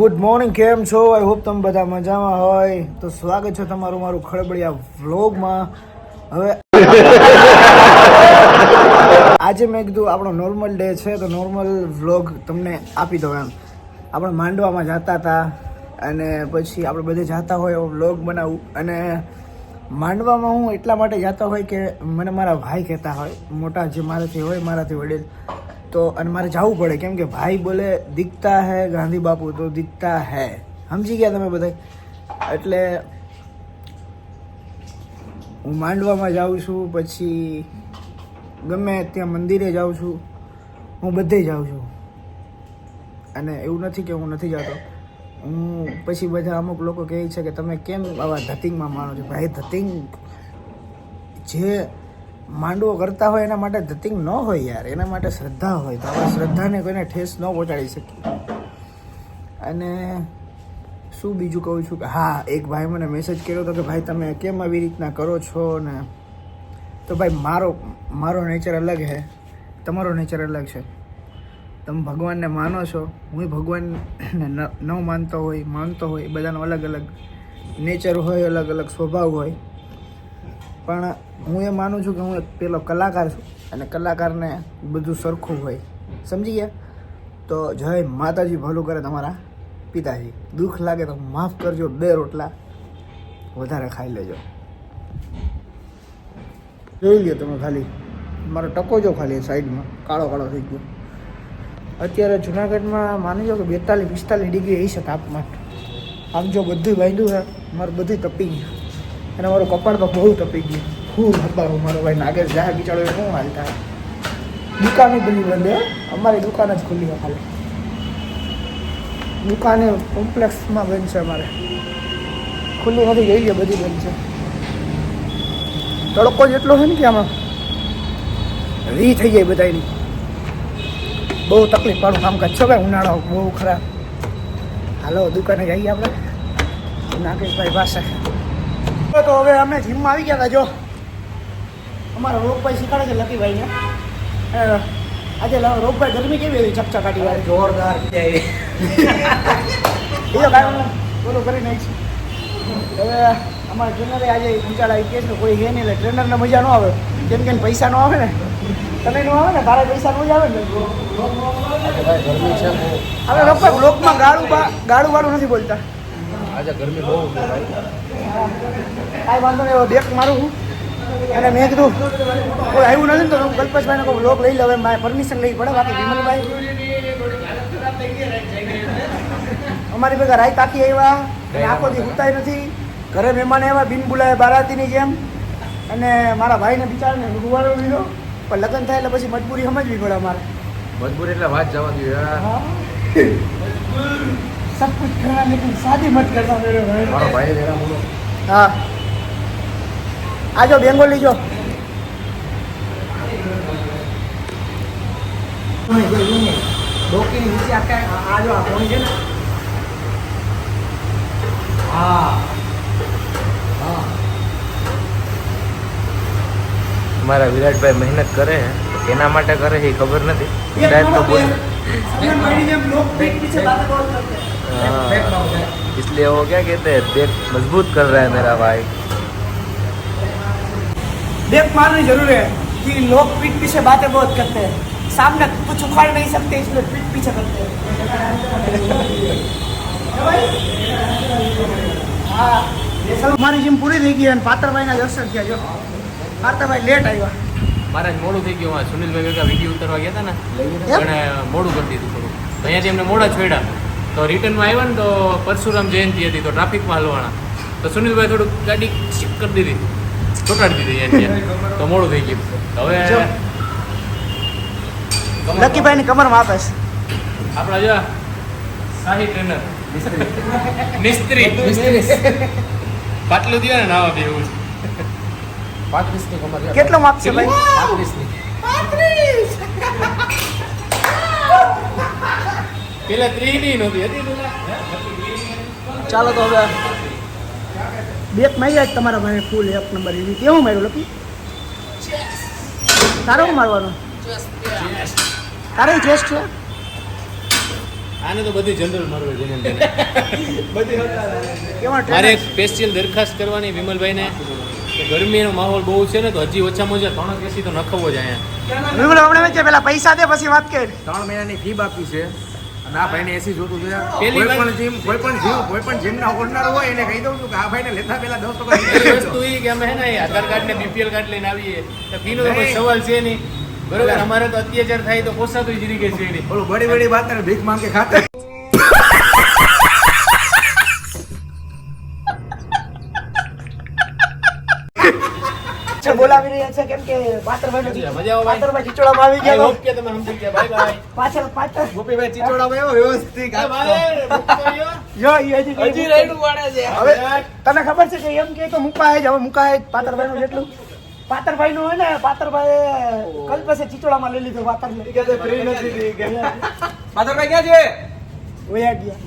Good morning, કેમ છો? I hope તમે બધા મજામાં હોય. તો સ્વાગત છે તમારું મારું ખળબળિયા વ્લોગમાં. હવે આજે મેં કીધું આપણો નોર્મલ ડે છે તો નોર્મલ વ્લોગ તમને આપી દઉં. એમ આપણે માંડવામાં જતા હતા અને પછી આપણે બધે જતા હોય એવો વ્લોગ બનાવું. અને માંડવામાં હું એટલા માટે જતા હોય કે મને મારા ભાઈ કહેતા હોય, મોટા જે મારાથી હોય, મારાથી વડીલ, તો અને મારે જવું પડે કેમ કે ભાઈ બોલે દિખતા હૈ ગાંધી બાપુ તો દિખતા હૈ. સમજી ગયા તમે બધા? એટલે હું માંડવામાં જાઉં છું, પછી ગમે ત્યાં મંદિરે જાઉં છું, હું બધે જાઉં છું. અને એવું નથી કે હું નથી જતો. હું પછી બધા અમુક લોકો કહે છે કે તમે કેમ આવા ધતિંગમાં માનો છો? ભાઈ ધતિંગ જે માંડવો કરતા હોય એના માટે ધતિંગ ન હોય યાર, એના માટે શ્રદ્ધા હોય. તો આપણે શ્રદ્ધાને કોઈને ઠેસ ન પહોંચાડી શકીએ. અને શું બીજું કહું છું કે હા, એક ભાઈ મને મેસેજ કર્યો હતો કે ભાઈ તમે કેમ આવી રીતના કરો છો ને. તો ભાઈ મારો નેચર અલગ છે, તમારો નેચર અલગ છે. તમે ભગવાનને માનો છો, હું ભગવાનને ન માનતો હોય, બધાનો અલગ અલગ નેચર હોય, અલગ અલગ સ્વભાવ હોય. પણ હું એ માનું છું કે હું એક પેલો કલાકાર છું અને કલાકારને બધું સરખું હોય. સમજી ગયા? તો જય માતાજી ભલું કરે તમારા પિતાજી. દુઃખ લાગે તો માફ કરજો, 2 રોટલા વધારે ખાઈ લેજો. જોઈ લ્યો તમે ખાલી મારો ટકો જો ખાલી સાઈડમાં કાળો કાળો થઈ ગયો. અત્યારે જુનાગઢમાં માની લો કે 42-45 ડિગ્રી હશે તાપમાન. આમ જો બધું બાંધ્યું છે, મારું બધું તપી ગયું અને મારું કપાળ તો બહુ તપી ગયું. ખૂબ હબારું મારો ભાઈ નાગેશ જાહે બિચારો શું હાલતા. દુકાને બધી બંધ, અમારી દુકાન જ ખુલ્લી હોય ખાલી. દુકાને કોમ્પ્લેક્સમાં બંધ છે, અમારે ખુલ્લી નથી. ગઈ છે બધી બંધ છે. તડકો જેટલો છે ને કે આમાં રી થઈ જાય બધાની. બહુ તકલીફ વાળું કામકાજ છે ભાઈ, ઉનાળો બહુ ખરાબ. હાલો દુકાને જઈએ આપણે નાગેશભાઈ પાસે. તો હવે અમે જીમમાં આવી ગયા હતા. જો અમારા રોગભાઈ શીખાડે છે લકીભાઈને. આજે રોગભાઈ ગરમી કેવી હતી? ચકચકાટી વાળી જોરદાર. બોલો કરી નાખી. હવે અમારા ટ્રેનરે આજે ઊંચાડા આવી ગયા છે, કોઈ હે નહીં એટલે ટ્રેનરને મજા ન આવે. કેમ કે પૈસા ન આવે ને, તને ન આવે ને, તારે પૈસા ન જ આવે ને. હવે રોગભાઈ બ્લોકમાં ગાળું વાળું નથી બોલતા. આજે ગરમી બહુ છે ભાઈ. કાંઈ વાંધો નહીં, બેક મારું હું. અને મેં કીધું કોઈ આવ્યું નથી ને તો હું કલ્પેશભાઈને કોઈ બ્લોગ લઈ લઉં. મારે પરમિશન લઈ પડે. બાકી વિમલભાઈ અમારી ભેગા રાત આખી આવ્યા અને આખો દી હુતાય નથી. ઘરે મહેમાન આવ્યા બિન બોલાવે બારાતીની જેમ. અને મારા ભાઈને બિચારાને રૂવાડો લીધો. પણ લગ્ન થાય એટલે પછી મજબૂરી સમજવી પડે અમારે. મજબૂરી એટલે વાત જવા દો યાર. सब कुछ करना लेकिन शादी मत करना मेरे भाई. મારો ભાઈ જરા બોલો. હા આજો બેંગોલી જો. ડોકીની નીચે આજો આ ફોન છે ને. હા હા મારા વિરાટભાઈ મહેનત કરે છે, એના માટે કરે છે એ ખબર નથી. વિરાટ તો બોલ इसलिए वो क्या कहते हैं, देख मजबूत कर रहा है मेरा भाई. देख मारनी जरूर है कि लोग पीठ पीछे बातें बहुत करते हैं, सामने कुछ उखाड़ नहीं सकते इसलिए पीठ पीछे करते हैं. हाँ हमारी जिम पूरी થઈ ગઈ અને પાતરભાઈના દર્શન થયા. જો પાતરભાઈ લેટ આવ્યા. મારા મોડું થઈ ગયું. સુનિલભાઈ ભેગા વિડીયો ઉતારવા ગયા હતા ને, પણ મોડું કરી દીધું થોડું. અહીંયાથી એમને મોડા છોડ્યા તો રિટર્નમાં આવ્યા ને તો પરશુરામ જયંતિ હતી તો ટ્રાફિકમાં હાલવાના. તો સુનિલભાઈ થોડુંક ગાડી ચેક કરી દીધી, ચોટાડી દીધી અહીંયા. તો મોડું થઈ ગયું. હવે લકીભાઈની કમરમાં આપે છે આપણા જો શાહી ટ્રેનર મિસ્ત્રી પાટલું દે ને નાવા બે એવું છે. 35 ની કમર. કેટલો માપ છે ભાઈ? 35 ની. પેલા 3 ની નહોતી હતી. ચાલો તો હવે બેક માર્યા જ તમારા ભાઈ ફૂલ 1 નંબર એવી. કેવું માર્યું લકી? તારો શું મારવાનો? તારે ચેસ્ટ છે? આને તો બધી જનરલ મારવે છે બધી કેવા મારે એક સ્પેશિયલ દરખાસ્ત કરવાની વિમલભાઈને કે ગરમીનો માહોલ બહુ છે ને તો હજી ઓછામાં ઓછા 3 એસી તો નખવો જ અહીંયા વિમલ આપણે વચ્ચે પેલા પૈસા દે પછી વાત કર. 3 મહિનાની ફી બાકી છે અને આ ભાઈને એસી જોતું છે. પેલી કોઈ પણ જીમના ઓનર હોય એને કહી દઉં છું કે આ ભાઈને લેતા પહેલા 10% પહેલી વસ્તુ એ કે અમે હે ને આધાર કાર્ડ ને બીપીએલ કાર્ડ લઈને આવીએ તો ફીનો તો કોઈ સવાલ છે નહીં બરોબર. અમારે તો અત્યાચાર થાય તો પોસાતું જ રીકે છે નહીં. બોલો બડી બડી વાત કરે ભીખ માંગે ખાતે. છે બોલાવી રહ્યા છે કેમ કે પાતરભાઈ મજા આવે ભાઈ. પાતરભાઈ ચીચોડામાં આવી I ગયા hope કે તમે સમજી ગયા. Bye bye. પાછળ ગોપીભાઈ ચીચોડામાં એવો વ્યવસ્થિત એ ભાઈ, મુક્ત કર્યો? જો ઈ હજી રેડું વાળે છે. હવે તને ખબર છે કે એમ કે તો મુકાય જ હવે મુકાય જ પાતરભાઈ નું જેટલું પાતરભાઈ નું હોય ને પાતરભાઈ કલ્પસે ચીચોડામાં લઈ લીધો પાતરભાઈ પાથરભાઈ ક્યાં છે? વયા ગયા.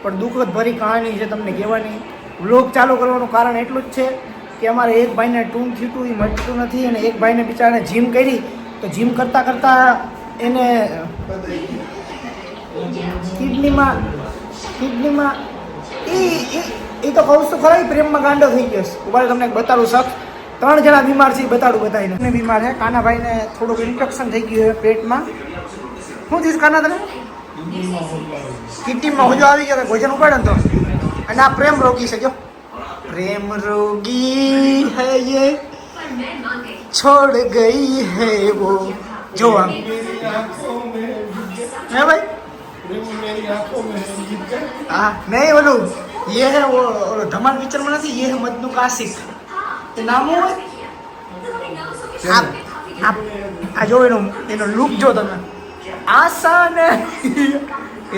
પણ દુઃખદ ભરી કહાની છે તમને કહેવાની. વ્લોગ ચાલુ કરવાનું કારણ એટલું જ છે કે અમારે એક ભાઈને ટૂંક થયું એ મટતું નથી અને એક ભાઈને બિચારાને જીમ કરી તો જીમ કરતાં કરતાં એને કિડનીમાં એ તો કહું છું ખરા પ્રેમમાં ગાંડો થઈ ગયો છે. ઉભા તમને બતાડું શક 3 જણા બીમાર છે બતાડું બધાને. એને બીમાર છે કાનાભાઈને થોડુંક ઇન્ફેક્શન થઈ ગયું છે પેટમાં. શું થયું કાના તને? કિડનીમાં હોજો આવી ગયો ભોજન ઉપાડે ને તો. અને આ પ્રેમ રોગી છે જો प्रेम रोगी है ये छोड़ गई है वो जो हम है भाई हाँ नहीं बोलू ये है वो धमाल पिक्चर में नहीं ये है मजनू का आशिक तो नाम हो आप आ जो એનો લુક જો તમે આસાન એ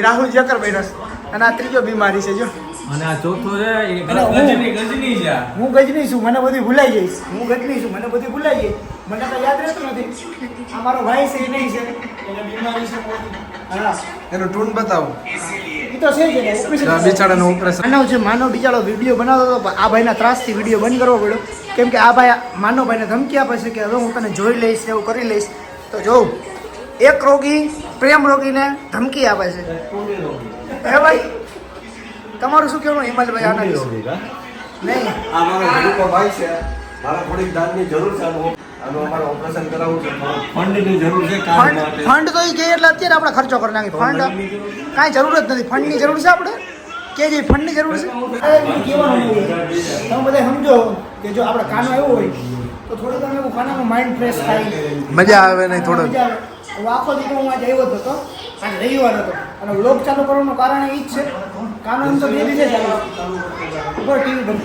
રાહુલ જકર બેઠો અને આ ત્રીજો બીમારી છે જો. અને આ ચોથો છે એ અને ગજની છે. હું ગજની છું મને બધું ભૂલાઈ જઈશ. હું ગજની છું મને બધું ભૂલાઈ જાય. મને તો યાદ રહેતું નથી. આ મારો ભાઈ છે એ નહીં છે એને બીમારી છે મોટી. હા એનું ટૂન બતાવો. એ તો છે જ ને ઓપરેશન બિચારાનું ઓપરેશન. માનવ છે માનવ બિચારો વિડીયો બનાવતો હતો પણ આ ભાઈના ત્રાસથી વિડીયો બંધ કરવો પડ્યો કેમ કે આ ભાઈ માનવ ભાઈને ધમકી આપે છે કે હવે હું તને જોઈ લઈશ ને એવું કરી લઈશ. તો જો એક રોગી પ્રેમ રોગીને ધમકી આપે છે હે ભાઈ. તમારું શું કહેવાનું હિમાલભાઈ આના વિશે? નહીં આ મારો ગરીબો ભાઈ છે. મારે થોડીક દાનની જરૂર છે. આનું અમારે ઓપરેશન કરાવવું છે. ફંડની જરૂર છે કામ માટે. ફંડ તો એ કહે એટલે અત્યારે આપણે ખર્ચો કરી નાખી. ફંડ કાંઈ જરૂર જ નથી. ફંડની જરૂર છે આપણે કે જે ફંડની જરૂર છે કહેવાનું તમે બધા સમજો કે જો આપણે કાનો આવ્યો હોય તો થોડું તમે એવું કાનાનું માઇન્ડ ફ્રેશ થાય મજા આવે નહીં થોડો. મજા આવે. હું આખો દીકરો હું આજે આવ્યો જ હતો આજે રવિવાર હતો અને વ્લોગ ચાલુ કરવાનું કારણ એ જ છે કાનો એમ તો બે દિવસે ચાલુ ઉપર ટીવી બંધ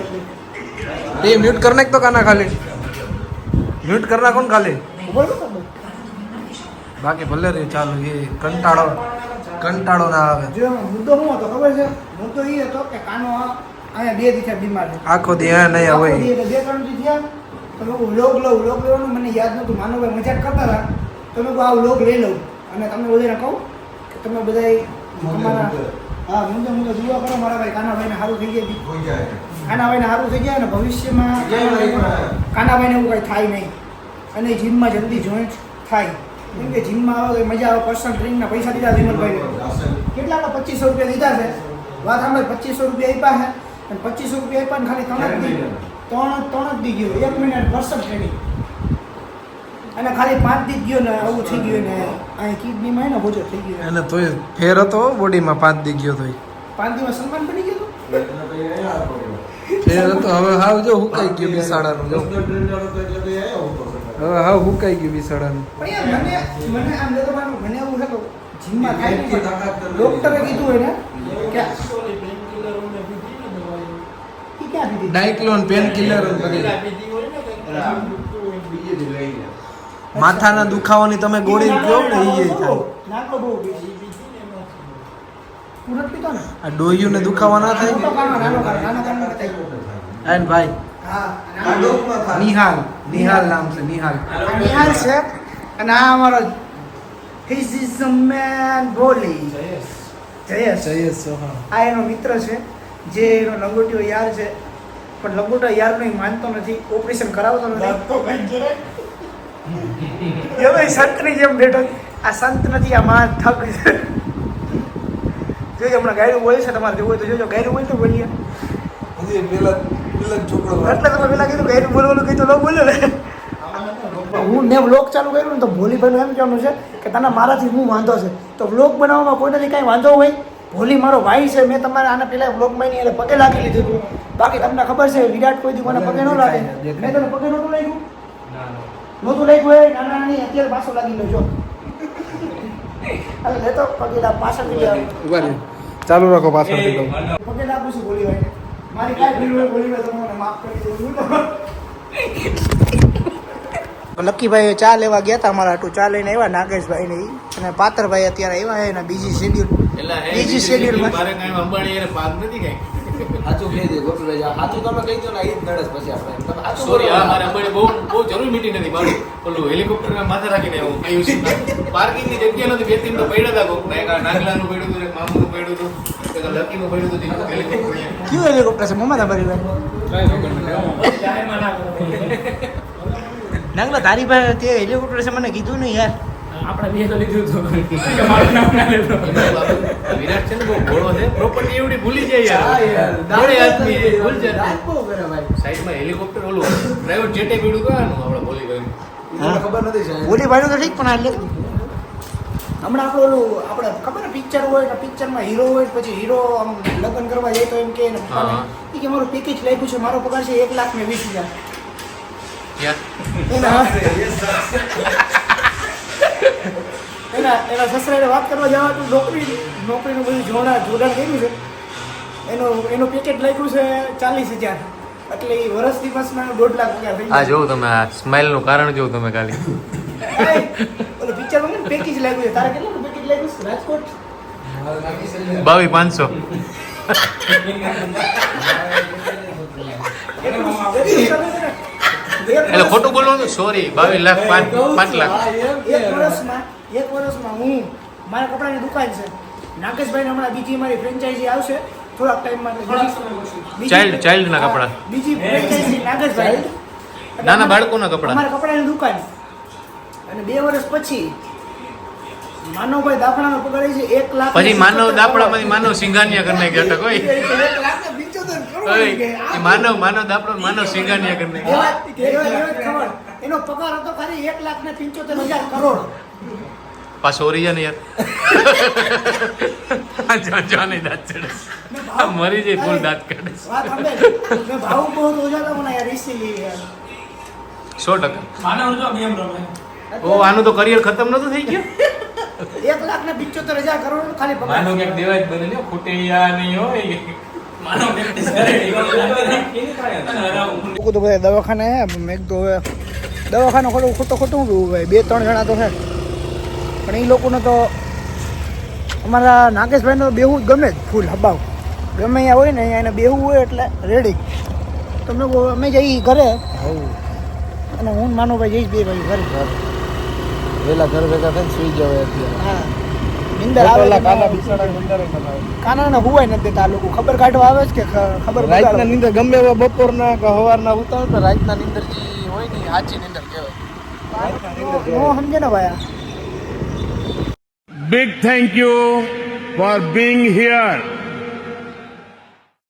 કરી એ મ્યુટ કરી નાખ તો કાના ખાલી. મ્યુટ કરી નાખો ને ખાલી. ઉપર કરો બાકી ભલે રે ચાલુ એ કંટાળો ના આવે. જો મુદ્દો શું હતો ખબર છે? મુદ્દો એ હતો કે કાનો અહીંયા 2 દિવસે બીમાર છે. આખો દી નહીં હોય. 2-3 દી થયા તો મેં વ્લોગ લેવાનું મને યાદ નહોતું. માનવભાઈ મજાક કરતા હતા તો મેં આ વ્લોગ લઈ લઉં અને તમને બધાને કહું કે તમે બધા અમારા હા મુદ્દો દુઆ કરો મારા ભાઈ કાનાભાઈને સારું થઈ ગયા. કાનાભાઈને સારું થઈ ગયા અને ભવિષ્યમાં કાનાભાઈને એવું કંઈ થાય નહીં અને જીમમાં જલ્દી જોઈન્ટ થાય કેમ કે જીમમાં આવે તો મજા આવે. પર્સનલ ટ્રેનિંગના પૈસા દીધા વિમલભાઈને કેટલા આપણે 2500 રૂપિયા દીધા છે. વાત સાંભળે 2500 રૂપિયા આપ્યા છે અને 2500 રૂપિયા આપ્યા ને ખાલી 3 જ દી ગયો 1 મિનિટ પર્સનલ ટ્રેનિંગ અને ખાલી 5 દી ગયો ને આવું થઈ ગયું ને અહીં કિડનીમાં ને બોજો થઈ ગયો. એને તોય ફેર હતો બોડીમાં 5 દી ગયો તોય 5 દિવસ સન્માન બની ગયું ફેર હતો. હવે હાવ જો હુકાઈ ગયું બિસાડાનું જો. હવે હાવ હુકાઈ ગયું બિસાડાનું. પણ યાર મને આમ તો મને એવું છે કે જીમમાં થાય ને ડોક્ટરે કીધું હોય ને કે ક્યાં પીધી ડાયક્લોન પેન કિલર બધી માથાના દુખાવાની તમે ગોળી કહો ને એ થાય. નાકલો બહુ પીધી પૂરત પીતો ને આ ડોયુને દુખાવા ના થાય મોટો કાનો નાનો કાનો બતાવી એન્ડ ભાઈ હા નિહાલ નામ છે નિહાલ. આ નિહાલ છે અને આ અમારો This is a man બોલી જયેશ ચૌહાણ. આ એનો મિત્ર છે જે એનો લંગોટીઓ યાર છે પણ લંગોટા યાર નહીં માનતો નથી. ઓપરેશન કરાવતો નથી. એ ભાઈ સંતની જેમ બેઠો. આ સંત નથી આ મહાન ઠગ છે. જોજો હમણાં ગાયરું બોલે છે તમારે જોવું હોય તો જોજો ગાયરું બોલ તો બોલીએ હજી પેલા છોકરો એટલે તમે પેલા કીધું ગાયરું બોલવાનું કીધું ન બોલ્યો ને હું મેં વ્લોગ ચાલુ કર્યું ને તો ભોલીભાઈનું એમ કહેવાનું છે કે તને મારાથી હું વાંધો છે તો વ્લોગ બનાવવામાં કોઈનાથી કાંઈ વાંધો હોય ભોલી મારો ભાઈ છે મેં તમારે આના પહેલાં વ્લોગમાં નહીં એટલે પગે લાગી લીધું હતું બાકી તમને ખબર છે વિરાટ કોઈથી મને પગે ન લાગે મેં તને પગે નહોતું લાગ્યું નહોતું લાગ્યું હોય નાના નાની અત્યારે પાછો લાગી લો જો એટલે લેતો પગે પાછળથી ઉભા રહે ચાલુ રાખો પાછળથી કહું પગે લાગું છું ભોલીભાઈ મારી કાંઈ ભૂલ હોય ભોલીભાઈ તમે મને માફ કરી દેવું લક્કીભાઈ ચા લેવા ગયા હતા અમારા હાટું ચા લઈને આવ્યા નાગેશભાઈ ને અને પાતરભાઈ અત્યારે આવ્યા છે ને બીજી શેડ્યુલમાં મારે કઈ અંબાણી એને પાક નથી કઈ સાચું કહી દે ગોપીભાઈ સાચું તમે કહી દો ને એ જ નડે પછી આપણે તમે સાચું સોરી હા મારે અંબાણી બહુ જરૂરી મીટિંગ નથી મારું ઓલું હેલિકોપ્ટર માં માથે રાખીને હું કહ્યું છું પાર્કિંગ ની જગ્યા નથી બે ત્રણ તો પડ્યા હતા કોક એક નાગલાનું પડ્યું હતું એક મામુનું પડ્યું હતું એક લકીનું પડ્યું હતું હેલિકોપ્ટર કયું હેલિકોપ્ટર છે મમ્મા તમારી ભાઈ નાગલા તારી પાસે તે હેલિકોપ્ટર છે મને કીધું નહીં યાર આપણે બે તો લીધું હતું વિરાટ છે ને બહુ ભોળો છે પ્રોપર્ટી એવડી ભૂલી જાય યાર જોડે આદમી ભૂલ જાય સાઈડમાં હેલિકોપ્ટર ઓલું પ્રાઇવેટ જેટે પીડું કહેવાનું આપણે ભોલીભાઈ ખબર નથી સાહેબ ભોલીભાઈ તો ઠીક પણ આ એટલે હમણાં આપણે ઓલું આપણે ખબર ને પિક્ચર હોય ને પિક્ચરમાં હીરો હોય પછી હીરો આમ લગ્ન કરવા જાય તો એમ કે મારું પેકેજ લાગ્યું છે મારો પગાર છે 1,20,000 એના સસરાને વાત કરવા જવા તો નોકરીનું બધું જોડાણ કર્યું છે એનું પેકેજ લાગ્યું છે 40,000 એટલે એ વર્ષની બસમાં 1.5 લાખ પગાર થઈ આ જોઉં તમે આ સ્માઇલ નું કારણ જોઉં તમે ખાલી ઓલું પિક્ચરમાં ને પેકેજ લાગ્યું છે તારે કેટલું પેકેજ લાગ્યું છે રાજકોટ 22,500 એટલે ખોટું બોલવાનું સોરી 22 લાખ 5 લાખ એક વર્ષમાં હું મારા કપડાની દુકાન છે નાગેશભાઈ હમણાં બીજી મારી ફ્રેન્ચાઇઝી આવશે થોડાક ટાઈમમાં ચાઇલ્ડ ના કપડા બીજી ફ્રેન્ચાઇઝી નાગેશભાઈ નાના બાળકોના કપડા અમારા કપડાની દુકાન અને 2 વર્ષ પછી માનવભાઈ દાફડાનો પગાર છે 1 લાખ પછી માનવ દાપડામાંથી માનવ સિંગાનિયા કરીને ગયા હતા કોઈ 1,75,000 માનવ દાપડો માનવ સિંગાનિયા કરીને એનો પગાર હતો ખાલી 1,75,000 કરોડ પાછો ઓરી જાય ને યાર જાને દાંત ચડે મરી જાય ફૂલ દાંત કાઢે વાત સાંભળે મેં ભાવ બહુ ઓછા હતા મને યાર ઇસીલી યાર 100% ઓ આનું તો કરિયર ખતમ નતું થઈ ગયું 1,75,000 કરોડ ખાલી પગાર માનો કે દેવા જ બને ને ખોટે યા નહીં હોય માનો પ્રેક્ટિસ કરે લોકો તો બધા દવાખાને હે મેં તો હવે દવાખાનો ખોટું ભાઈ 2-3 જણા તો છે પણ એ લોકોને તો અમારા નાગેશભાઈને તો બેહવું જ ગમે જ ફૂલ હબાવ ગમે અહીંયા હોય ને અહીંયા એને બેહવું હોય એટલે રેડી તમે અમે જઈએ ઘરે અને હું માનો ભાઈ જઈશ બે ભાઈ ઘરે પેલા ઘર ભેગા થઈને સુઈ જવાય અત્યારે હા નિંદર આવે કાના હુવાય નથી દેતા આ લોકો ખબર કાઢવા આવે છે કે ખબર રાતના નીંદર ગમે એવા બપોરના કે સવારના ઉતાર તો રાતના નીંદર જે હોય ને સાચી નીંદર કહેવાય નો સમજે ને ભાઈ Big thank you for being here.